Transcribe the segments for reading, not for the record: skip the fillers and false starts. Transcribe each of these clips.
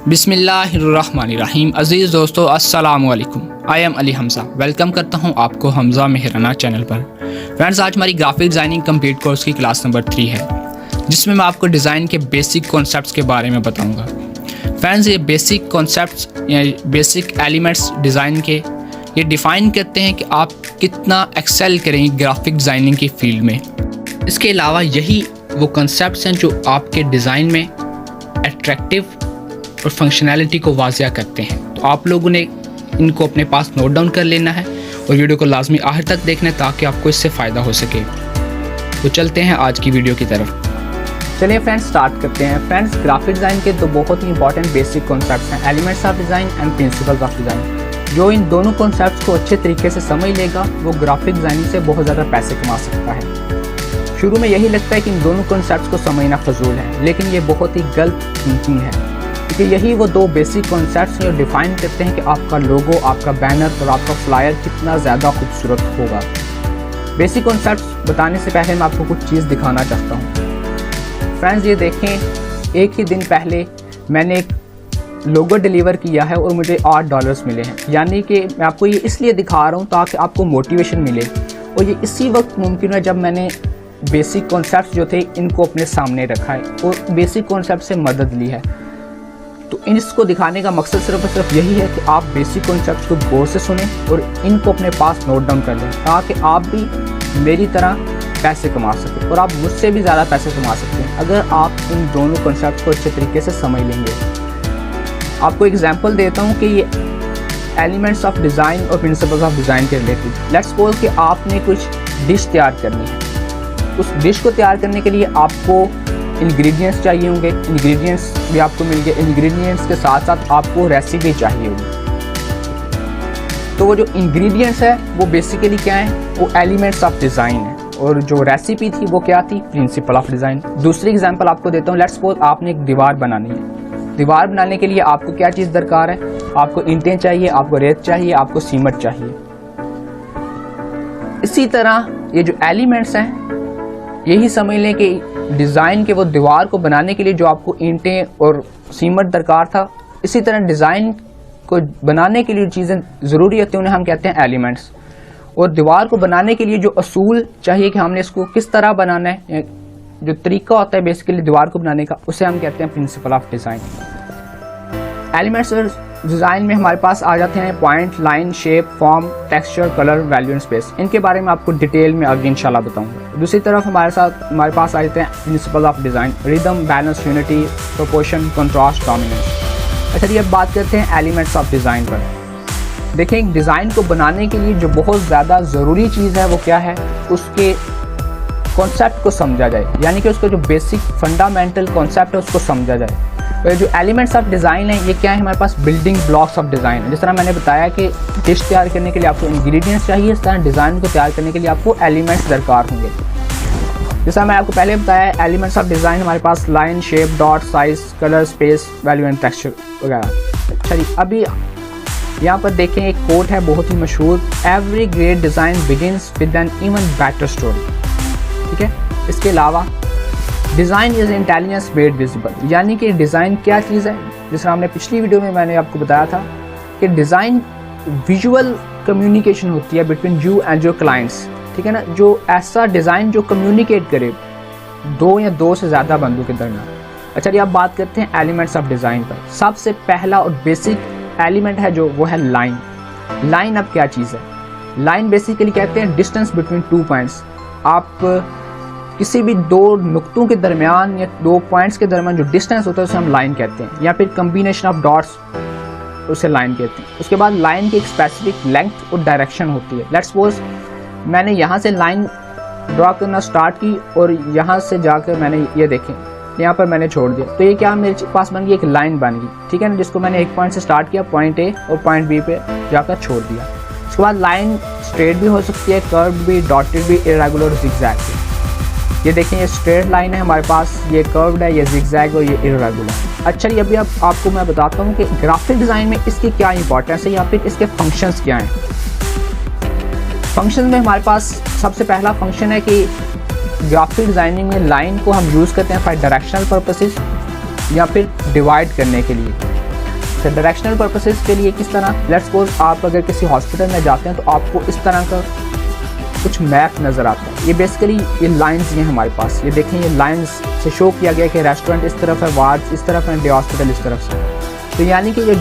बिस्मिल्लाहिर्रहमानिर्रहीम। अज़ीज़ दोस्तों, अस्सलामु अलैकुम। I am Ali Hamza. Welcome करता हूं आपको हमज़ा मेहराना चैनल पर। फ्रेंड्स, आज हमारी ग्राफिक डिज़ाइनिंग कंप्लीट कोर्स की क्लास नंबर 3 है, जिसमें मैं आपको डिज़ाइन के बेसिक कॉन्सेप्ट्स के बारे में बताऊंगा। फ्रेंड्स, ये बेसिक कॉन्सेप्ट्स या बेसिक एलिमेंट्स डिज़ाइन के ये डिफ़ाइन करते हैं कि आप कितना एक्सेल करेंगे ग्राफिक डिज़ाइनिंग की फील्ड में। इसके अलावा यही वो कॉन्सेप्ट्स हैं जो आपके डिज़ाइन में अट्रैक्टिव और फंक्शनैलिटी को वाज़िया करते हैं। तो आप लोगों ने इनको अपने पास नोट डाउन कर लेना है और वीडियो को लाजमी आखिर तक देखना है ताकि आपको इससे फ़ायदा हो सके। तो चलते हैं आज की वीडियो की तरफ। चलिए फ्रेंड्स, स्टार्ट करते हैं। फ्रेंड्स, ग्राफिक डिज़ाइन के दो बहुत ही इंपॉर्टेंट बेसिक कॉन्सेप्ट्स हैं, elements of design and principles of design. जो इन दोनों कॉन्सेप्ट्स को अच्छे तरीके से समझ लेगा वो ग्राफिक डिज़ाइनिंग से बहुत ज़्यादा पैसे कमा सकता है। शुरू में यही लगता है कि इन दोनों कॉन्सेप्ट्स को समझना फजूल है, लेकिन ये बहुत ही गलत थिंकिंग है, क्योंकि यही वो दो बेसिक कॉन्सेप्ट्स हैं जो डिफ़ाइन करते हैं कि आपका लोगो, आपका बैनर और आपका फ्लायर कितना ज़्यादा खूबसूरत होगा। बेसिक कॉन्सेप्ट्स बताने से पहले मैं आपको कुछ चीज़ दिखाना चाहता हूँ। फ्रेंड्स, ये देखें, एक ही दिन पहले मैंने एक लोगो डिलीवर किया है और मुझे $8 मिले हैं। यानी कि मैं आपको ये इसलिए दिखा रहा हूँ ताकि आपको मोटिवेशन मिले, और ये इसी वक्त मुमकिन है जब मैंने बेसिक कॉन्सेप्ट्स जो थे इनको अपने सामने रखा है और बेसिक कॉन्सेप्ट से मदद ली है। तो इसको दिखाने का मकसद सिर्फ और सिर्फ यही है कि आप बेसिक कॉन्सेप्ट्स को गौर से सुनें और इनको अपने पास नोट डाउन कर लें, ताकि आप भी मेरी तरह पैसे कमा सकें और आप मुझसे भी ज़्यादा पैसे कमा सकते हैं अगर आप इन दोनों कॉन्सेप्ट्स को अच्छे तरीके से समझ लेंगे। आपको एग्जांपल देता हूँ कि ये एलिमेंट्स ऑफ डिज़ाइन और प्रिंसिपल्स ऑफ डिज़ाइन के रिलेटेड। लेट्स सपोज कि आपने कुछ डिश तैयार करनी है। उस डिश को तैयार करने के लिए आपको इंग्रेडिएंट्स चाहिए होंगे, इंग्रेडिएंट्स भी आपको मिल गए। इंग्रेडिएंट्स के साथ साथ आपको रेसिपी चाहिए होगी। तो वो जो इंग्रेडिएंट्स है वो बेसिकली क्या है, वो एलिमेंट्स ऑफ डिज़ाइन है, और जो रेसिपी थी वो क्या थी, प्रिंसिपल ऑफ डिज़ाइन। दूसरी एग्जांपल आपको देता हूँ। लेट्स सपोज आपने एक दीवार बनानी है। दीवार बनाने के लिए आपको क्या चीज़ दरकार है, आपको ईंटें चाहिए, आपको रेत चाहिए, आपको सीमेंट चाहिए। इसी तरह ये जो एलिमेंट्स हैं, यही समझ लें कि डिज़ाइन के वो दीवार को बनाने के लिए जो आपको ईंटें और सीमेंट दरकार था, इसी तरह डिज़ाइन को बनाने के लिए जो चीज़ें ज़रूरी होती हैं उन्हें हम कहते हैं एलिमेंट्स। और दीवार को बनाने के लिए जो असूल चाहिए कि हमने इसको किस तरह बनाना है, जो तरीका होता है बेसिकली दीवार को बनाने का, उसे हम कहते हैं प्रिंसिपल ऑफ डिज़ाइन। एलिमेंट्स और डिज़ाइन में हमारे पास आ जाते हैं point, line, shape, form, texture, colour, value and space. इनके बारे में आपको डिटेल में आगे इंशाल्लाह बताऊंगा। दूसरी तरफ हमारे पास आ जाते हैं principle of design, rhythm, balance, unity, proportion, contrast, dominance. अच्छा, ये बात करते हैं एलिमेंट्स ऑफ डिज़ाइन पर। देखें, एक डिज़ाइन को बनाने के लिए जो बहुत ज़्यादा ज़रूरी चीज़ है वो क्या है, उसके कॉन्सेप्ट को समझा जाए, यानी कि उसका जो बेसिक फंडामेंटल कॉन्सेप्ट है उसको समझा जाए। तो जो एलिमेंट्स ऑफ डिज़ाइन है ये क्या है, हमारे पास बिल्डिंग ब्लॉक्स ऑफ डिज़ाइन है। जिस तरह मैंने बताया कि डिश तैयार करने के लिए आपको इंग्रेडिएंट्स चाहिए, इस तरह डिज़ाइन को तैयार करने के लिए आपको एलिमेंट्स दरकार होंगे। जैसा मैं आपको पहले बताया, एलिमेंट्स ऑफ डिज़ाइन हमारे पास line, shape, dot, size, colour, space, value and texture वगैरह। अच्छा जी, अभी यहाँ पर देखें, एक कोट है बहुत ही मशहूर, every great design begins with an even better story. ठीक है, इसके अलावा design is intelligence made visible, यानी कि डिज़ाइन क्या चीज़ है। जिस तरह हमने पिछली वीडियो में मैंने आपको बताया था कि डिज़ाइन विजुअल कम्युनिकेशन होती है between you and your clients. ठीक है ना, जो ऐसा डिज़ाइन जो कम्युनिकेट करे दो या दो से ज़्यादा बंदों के दरमियान। अच्छा जी, अब बात करते हैं एलिमेंट्स ऑफ डिज़ाइन पर। सबसे पहला और बेसिक एलिमेंट है जो वो है लाइन। लाइन अब क्या चीज़ है, लाइन बेसिकली कहते हैं डिस्टेंस बिटवीन टू पॉइंट्स। आप किसी भी दो नुक्तों के दरमियान या दो पॉइंट्स के दरमियान जो डिस्टेंस होता है उसे हम लाइन कहते हैं, या फिर कम्बिनेशन ऑफ डॉट्स उसे लाइन कहते हैं। उसके बाद लाइन की एक स्पेसिफिक लेंथ और डायरेक्शन होती है। लेट्स सपोज मैंने यहाँ से लाइन ड्रॉ करना स्टार्ट की और यहाँ से जाकर मैंने ये देखें यहाँ पर मैंने छोड़ दिया, तो ये क्या मेरे पास बन गई, एक लाइन बन गई। ठीक है ना, जिसको मैंने एक पॉइंट से स्टार्ट किया, पॉइंट ए और पॉइंट बी पे जाकर छोड़ दिया। उसके बाद लाइन स्ट्रेट भी हो सकती है, कर्व्ड भी, डॉटेड भी, इरेगुलर, जिगजैग भी। ये देखें, ये स्ट्रेट लाइन है हमारे पास, ये कर्व्ड है, ये जिगजैग और ये इरेगुलर। अच्छा, ये अभी आपको मैं बताता हूँ कि ग्राफिक डिज़ाइन में इसकी क्या इंपॉर्टेंस है या फिर इसके फंक्शंस क्या हैं। फंक्शन में हमारे पास सबसे पहला फंक्शन है कि ग्राफिक डिज़ाइनिंग में लाइन को हम यूज़ करते हैं फॉर डायरेक्शनल पर्पसेस या फिर डिवाइड करने के लिए। अच्छा, डायरेक्शनल पर्पसेस के लिए किस तरह, लेट्स सपोज आप अगर किसी हॉस्पिटल में जाते हैं तो आपको इस तरह का कुछ मैप नज़र आता है। ये बेसिकली ये लाइंस ये हमारे पास, ये देखें ये लाइंस से शो किया गया कि रेस्टोरेंट इस तरफ है, वार्ड्स इस तरफ है, डे हॉस्पिटल इस तरफ से। तो यानी कि ये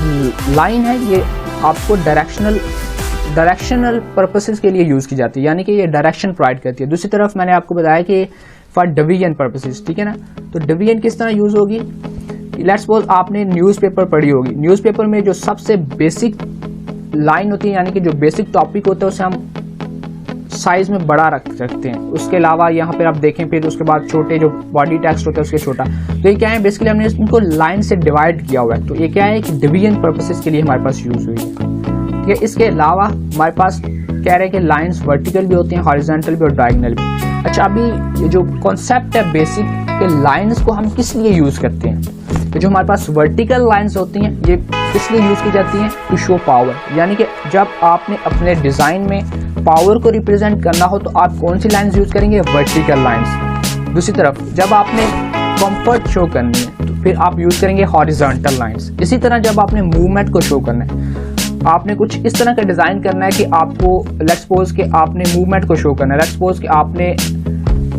लाइन है ये आपको डायरेक्शनल पर्पसेस के लिए यूज़ की जाती है, यानी कि ये डायरेक्शन प्रोवाइड करती है। दूसरी तरफ मैंने आपको बताया कि फॉर डिवीजन पर्पसेस, ठीक है ना। तो डिवीजन किस तरह यूज़ होगी, लेट्स सपोज आपने न्यूज़पेपर पढ़ी होगी, न्यूज़पेपर में जो सबसे बेसिक लाइन होती है यानी कि जो बेसिक टॉपिक होता है उसे हम साइज़ में बड़ा रख सकते हैं। उसके अलावा यहाँ पे आप देखें फिर उसके बाद छोटे जो बॉडी टेक्स्ट होता है उसके छोटा। तो ये क्या है, बेसिकली हमने इनको लाइन से डिवाइड किया हुआ है। तो ये क्या है कि डिवीजन पर्पसेस के लिए हमारे पास यूज़ हुई है, ठीक है। इसके अलावा हमारे पास कह रहे हैं कि लाइंस वर्टिकल भी होती हैं, हॉरिजॉन्टल भी और डायगोनल भी। अच्छा, अभी ये जो कॉन्सेप्ट है बेसिक के लाइंस को हम किस लिए यूज़ करते हैं, तो जो हमारे पास वर्टिकल लाइंस होती हैं ये किस लिए यूज़ की जाती हैं, टू शो पावर, यानी कि जब आपने अपने डिज़ाइन में पावर को रिप्रेजेंट करना हो तो आप कौन सी लाइंस यूज़ करेंगे, वर्टिकल लाइंस। दूसरी तरफ जब आपने कंफर्ट शो करनी है तो फिर आप यूज़ करेंगे हॉरिजॉन्टल लाइंस। इसी तरह जब आपने मूवमेंट को शो करना है, आपने कुछ इस तरह का डिज़ाइन करना है कि आपको लेट्स सपोज कि आपने मूवमेंट को शो करना है, लेट्स सपोज कि आपने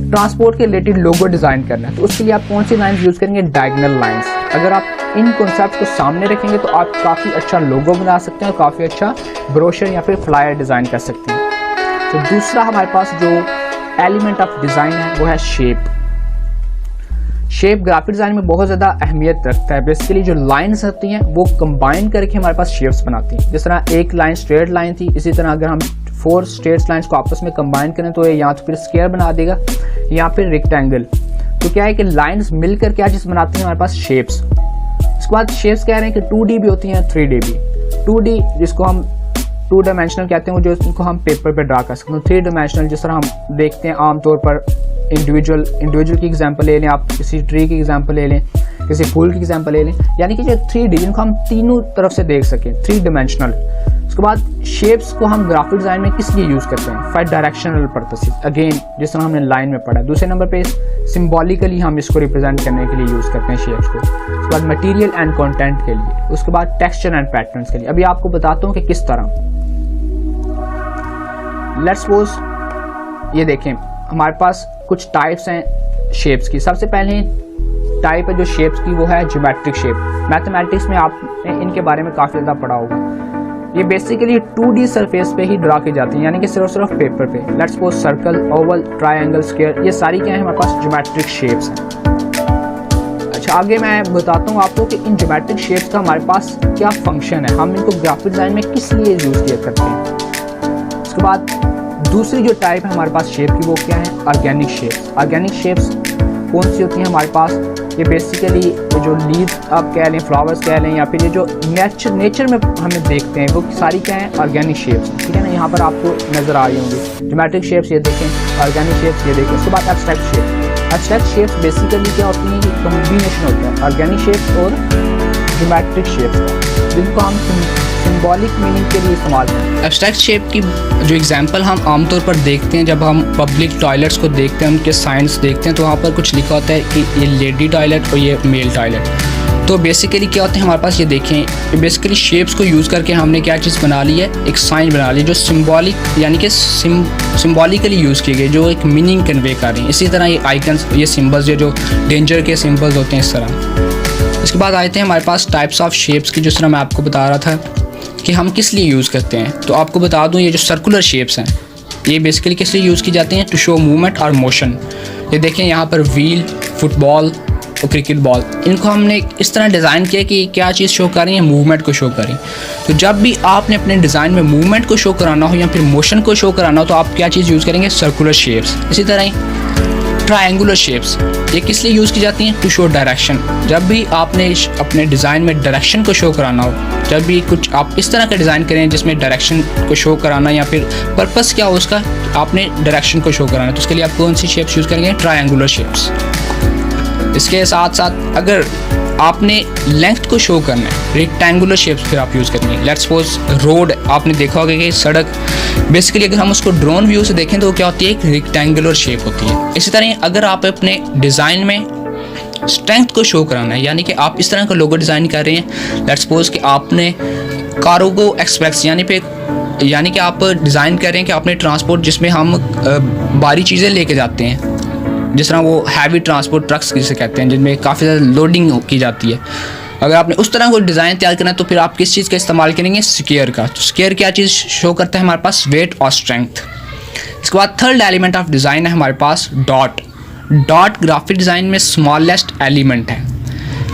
ट्रांसपोर्ट के रिलेटेड लोगो डिज़ाइन करना है, तो उसके लिए आप कौन सी लाइंस यूज़ करेंगे, डायगोनल लाइंस। अगर आप इन कॉन्सेप्ट को सामने रखेंगे तो आप काफ़ी अच्छा लोगो बना सकते हैं और काफ़ी अच्छा ब्रोशर या फिर फ्लायर डिज़ाइन कर सकते हैं। तो दूसरा हमारे पास जो एलिमेंट ऑफ डिज़ाइन है वो है शेप। शेप ग्राफिक डिज़ाइन में बहुत ज़्यादा अहमियत रखता है। बेसिकली जो लाइंस होती हैं वो कंबाइन करके हमारे पास शेप्स बनाती हैं। जिस तरह एक लाइन स्ट्रेट लाइन थी, इसी तरह अगर हम 4 स्ट्रेट लाइंस को आपस में कंबाइन करें तो ये या तो फिर स्क्वायर बना देगा या फिर रेक्टेंगल। तो क्या है कि लाइंस मिलकर क्या चीज़ बनाती हैं, हमारे पास शेप्स। इसके बाद शेप्स कह रहे हैं कि 2D भी होती हैं, 3D भी। 2D जिसको हम 2 डायमेंशनल कहते हैं, वो जो इनको हम पेपर पे ड्रा कर सकते हैं। 3 डायमेंशनल जिस तरह हम देखते हैं आमतौर पर इंडिविजुअल की एग्जांपल ले लें, आप किसी ट्री की एग्जांपल ले लें, किसी फूल की एग्जांपल ले लें, यानी कि जो 3D जिनको हम तीनों तरफ से देख सकें, 3 डायमेंशनल। उसके बाद शेप्स को हम ग्राफिक डिज़ाइन में किस लिए यूज़ करते हैं, फॉर डायरेक्शनल पर्पसेस, अगेन जिस तरह हमने लाइन में पढ़ा। दूसरे नंबर पे सिम्बॉलिकली हम इसको रिप्रेजेंट करने के लिए यूज़ करते हैं शेप्स को। उसके बाद मटेरियल एंड कंटेंट के लिए, उसके बाद टेक्सचर एंड पैटर्न्स के लिए। अभी आपको बताता हूँ कि किस तरह। लेट्स सपोज ये देखें हमारे पास कुछ टाइप्स हैं शेप्स की। सबसे पहले टाइप है जो शेप्स की वो है ज्योमेट्रिक शेप। मैथमेटिक्स में आपने इनके बारे में काफ़ी ज़्यादा पढ़ा होगा। ये बेसिकली 2D सरफेस पे ही ड्रा की जाती है, यानी कि सिर्फ पेपर पे। Let's suppose circle, Oval, triangle, square, ये सारी क्या है हमारे पास ज्योमेट्रिक शेप्स हैं। अच्छा, आगे मैं बताता हूँ आपको कि इन ज्योमेट्रिक शेप्स का हमारे पास क्या फंक्शन है, हम इनको ग्राफिक डिज़ाइन में किस लिए यूज़ किया करते हैं। उसके बाद दूसरी जो टाइप है हमारे पास शेप की वो क्या है, ऑर्गेनिक शेप्स। ऑर्गेनिक शेप्स कौन सी होती हैं हमारे पास, ये बेसिकली जो लीव्स आप कह लें, फ्लावर्स कह लें, या फिर ये जो नेचर में हमें देखते हैं वो सारी क्या है, ऑर्गेनिक शेप्स, ठीक है ना। यहाँ पर आपको नज़र आ रही होंगी ज्योमेट्रिक शेप्स, ये देखें, ऑर्गेनिक शेप्स ये देखें। उसके बाद abstract shapes. Abstract shapes basically क्या होती हैं, ये कॉम्बिनेशन होता है ऑर्गेनिक शेप्स और ज्योमेट्रिक शेप्स का, जिनको हम सिंबॉलिक मीनिंग के लिए इस्तेमाल करते हैं। एब्स्ट्रैक्ट शेप की जो एग्जांपल हम आमतौर पर देखते हैं जब हम पब्लिक टॉयलेट्स को देखते हैं, उनके साइंस देखते हैं, तो वहाँ पर कुछ लिखा होता है कि ये लेडी टॉयलेट और ये मेल टॉयलेट। तो बेसिकली क्या होता है हमारे पास, ये देखें, बेसिकली शेप्स को यूज़ करके हमने क्या चीज़ बना ली है, एक साइन बना ली जो सिंबॉलिक यानी कि सिंबॉलिकली यूज़ की गई, जो एक मीनिंग कन्वे कर रही है। इसी तरह ये आइकन्स, ये सिम्बल्स, ये जो डेंजर के सिम्बल्स होते हैं, इस तरह। इसके बाद आए थे हमारे पास टाइप्स ऑफ शेप्स की, जिस तरह मैं आपको बता रहा था कि हम किस लिए यूज़ करते हैं। तो आपको बता दूं, ये जो सर्कुलर शेप्स हैं ये बेसिकली किस लिए यूज़ की जाती हैं, टू शो मूवमेंट और मोशन। ये देखें यहाँ पर व्हील, फुटबॉल और क्रिकेट बॉल, इनको हमने इस तरह डिज़ाइन किया कि क्या चीज़ शो कर रही है, मूवमेंट को शो करें। तो जब भी आपने अपने डिज़ाइन में मूवमेंट को शो कराना हो या फिर मोशन को शो कराना हो तो आप क्या चीज़ यूज़ करेंगे, सर्कुलर शेप्स। इसी तरह ही ट्रायंगुलर शेप्स, ये किस लिए यूज़ की जाती हैं, टू शो डायरेक्शन। जब भी आपने अपने डिज़ाइन में डायरेक्शन को शो कराना हो, जब भी कुछ आप इस तरह का डिज़ाइन करें जिसमें डायरेक्शन को शो कराना, या फिर पर्पस क्या हो उसका, आपने डायरेक्शन को शो कराना, तो उसके लिए आप कौन सी शेप्स यूज़ करेंगे, ट्रायंगुलर शेप्स। इसके साथ साथ अगर आपने लेंथ को शो करना है, रेक्टेंगुलर शेप्स फिर आप यूज़ करेंगे। लेट्स सपोज रोड, आपने देखा होगा कि सड़क बेसिकली अगर हम उसको ड्रोन व्यू से देखें तो क्या होती है, एक रेक्टेंगुलर शेप होती है। इसी तरह अगर आप अपने डिज़ाइन में स्ट्रेंथ को शो कराना है। यानी कि आप इस तरह का लोगो डिज़ाइन कर रहे हैं, लेट्स सपोज कि आपने कार्गो एक्सप्रेस यानी कि आप डिज़ाइन कर रहे हैं कि आपने ट्रांसपोर्ट जिसमें हम भारी चीज़ें लेके जाते हैं, जिस तरह वो हैवी ट्रांसपोर्ट ट्रक्स जिसे कहते हैं, जिनमें काफ़ी ज़्यादा लोडिंग की जाती है। अगर आपने उस तरह को डिज़ाइन तैयार करना है तो फिर आप किस चीज़ का इस्तेमाल करेंगे? स्क्वायर का। तो स्क्वायर क्या चीज़ शो करता है हमारे पास? वेट और स्ट्रेंथ। इसके बाद थर्ड एलिमेंट ऑफ डिज़ाइन है हमारे पास डॉट। डॉट ग्राफिक डिज़ाइन में स्मॉलेस्ट एलिमेंट है।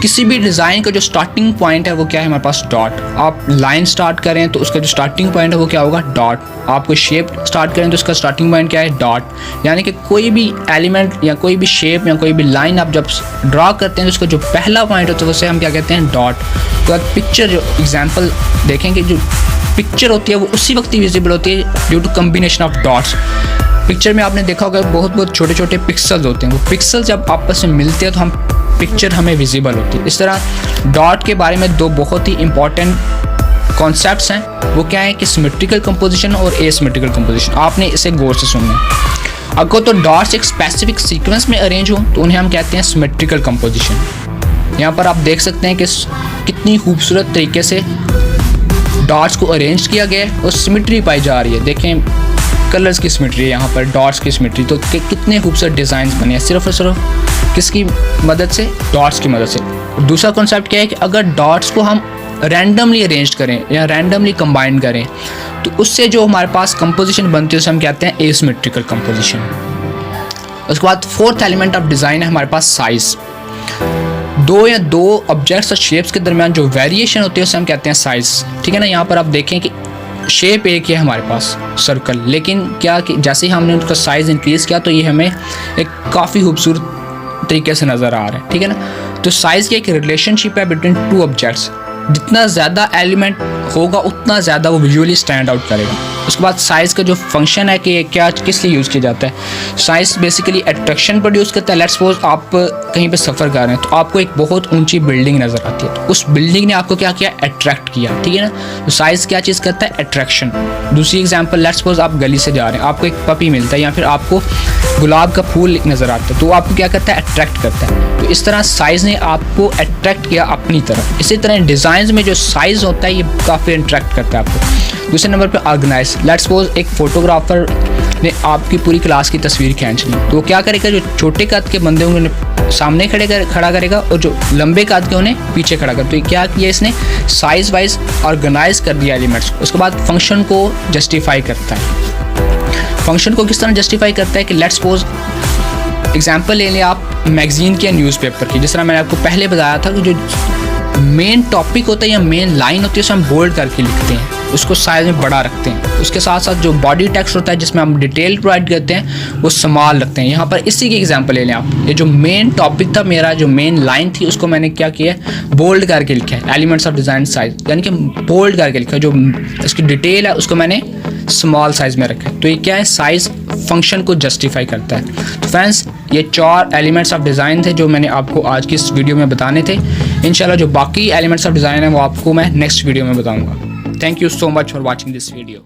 किसी भी डिज़ाइन का जो स्टार्टिंग पॉइंट है वो क्या है हमारे पास? डॉट। आप लाइन स्टार्ट करें तो उसका जो स्टार्टिंग पॉइंट है वो क्या होगा? डॉट। आप कोई शेप स्टार्ट करें तो उसका स्टार्टिंग पॉइंट क्या है? डॉट। यानी कि कोई भी एलिमेंट या कोई भी शेप या कोई भी लाइन आप जब ड्रा करते हैं तो उसका जो पहला पॉइंट होता है उसे हम क्या कहते हैं? डॉट। तो अब पिक्चर जो एग्जाम्पल देखेंगे, जो पिक्चर होती है वो उसी वक्त ही विजिबल होती है due to combination of dots. Picture में आपने देखा होगा बहुत छोटे छोटे पिक्सल्स होते हैं, वो पिक्सल जब आपस में मिलते हैं तो हम पिक्चर हमें विजिबल होती है। इस तरह डॉट के बारे में दो बहुत ही इंपॉर्टेंट कॉन्सेप्ट्स हैं, वो क्या है कि सिमेट्रिकल कंपोजिशन और एसिमेट्रिकल कंपोजिशन। आपने इसे गौर से सुनना है। अगर तो डॉट्स एक स्पेसिफिक सीक्वेंस में अरेंज हो तो उन्हें हम कहते हैं सिमेट्रिकल कंपोजिशन। यहाँ पर आप देख सकते हैं कि कितनी खूबसूरत तरीके से डॉट्स को अरेंज किया गया है और सिमेट्री पाई जा रही है। देखें कलर्स की सिमेट्री है यहाँ पर, डॉट्स की सिमेट्री, तो कितने खूबसूरत डिज़ाइंस बने हैं सिर्फ और सिर्फ किसकी मदद से? डॉट्स की मदद से। दूसरा कॉन्सेप्ट क्या है कि अगर डॉट्स को हम रैंडमली अरेंज करें या रैंडमली कंबाइन करें तो उससे जो हमारे पास कंपोजिशन बनती है उसे हम कहते हैं एसिमेट्रिकल कंपोजिशन। उसके बाद फोर्थ एलिमेंट ऑफ डिज़ाइन है हमारे पास साइज़। दो ऑब्जेक्ट्स और शेप्स के दरमियान जो वेरिएशन होती है उसे हम कहते हैं साइज़। ठीक है ना। यहाँ पर आप देखें कि शेप एक ही है हमारे पास सर्कल, लेकिन क्या कि जैसे ही हमने उसका साइज़ इंक्रीज़ किया तो ये हमें एक काफ़ी खूबसूरत तरीके से नज़र आ रहा है। ठीक है ना। तो साइज़ की एक रिलेशनशिप है बिटवीन टू ऑब्जेक्ट्स। जितना ज़्यादा एलिमेंट होगा उतना ज़्यादा वो विजुअली स्टैंड आउट करेगा। उसके बाद साइज़ का जो फंक्शन है कि क्या किस लिए यूज़ किया जाता है? साइज़ बेसिकली अट्रैक्शन प्रोड्यूस करता है। लेट्स सपोज आप कहीं पे सफ़र कर रहे हैं तो आपको एक बहुत ऊंची बिल्डिंग नज़र आती है, तो उस बिल्डिंग ने आपको क्या किया? अट्रैक्ट किया। ठीक है ना। तो साइज़ क्या चीज़ करता है? अट्रैक्शन। दूसरी एग्जाम्पल, लेट्स सपोज आप गली से जा रहे हैं, आपको एक पपी मिलता है या फिर आपको गुलाब का फूल नज़र आता है, तो आपको क्या करता है? अट्रैक्ट करता है। तो इस तरह साइज़ ने आपको अट्रैक्ट किया अपनी तरफ। इसी तरह डिज़ाइन में जो साइज़ होता है ये काफ़ी अट्रैक्ट करता है आपको। दूसरे नंबर पे ऑर्गेनाइज। लेट्स सपोज एक फोटोग्राफर ने आपकी पूरी क्लास की तस्वीर खींच ली, तो वो क्या करेगा? जो छोटे कद के बंदे होंगे उन्हें सामने खड़ा करेगा और जो लंबे कद के उन्हें पीछे खड़ा कर। तो क्या किया इसने? साइज़ वाइज ऑर्गेनाइज कर दिया एलिमेंट्स को। उसके बाद फंक्शन को जस्टिफाई करता है। फंक्शन को किस तरह जस्टिफाई करता है कि लेट्स सपोज एग्जाम्पल ले लें आप मैगजीन के न्यूज़पेपर की। जिस तरह मैंने आपको पहले बताया था कि जो मेन टॉपिक होता है या मेन लाइन होती है उसे हम बोल्ड करके लिखते हैं, उसको साइज में बड़ा रखते हैं। उसके साथ साथ जो बॉडी टेक्स्ट होता है जिसमें हम डिटेल प्रोवाइड करते हैं वो स्मॉल रखते हैं। यहाँ पर इसी की एग्जांपल ले लें आप। ये जो मेन टॉपिक था, मेरा जो मेन लाइन थी, उसको मैंने क्या किया है? बोल्ड करके लिखा है। एलिमेंट्स ऑफ डिज़ाइन साइज, यानी कि बोल्ड करके लिखा है। जो इसकी डिटेल है उसको मैंने स्मॉल साइज में रखा है। तो ये क्या है? साइज फंक्शन को जस्टिफाई करता है। तो फ्रेंड्स, ये 4 एलिमेंट्स ऑफ डिज़ाइन थे जो मैंने आपको आज की इस वीडियो में बताने थे। इंशाल्लाह जो बाकी एलिमेंट्स ऑफ डिज़ाइन है वो आपको मैं नेक्स्ट वीडियो में बताऊंगा। Thank you so much for watching this video.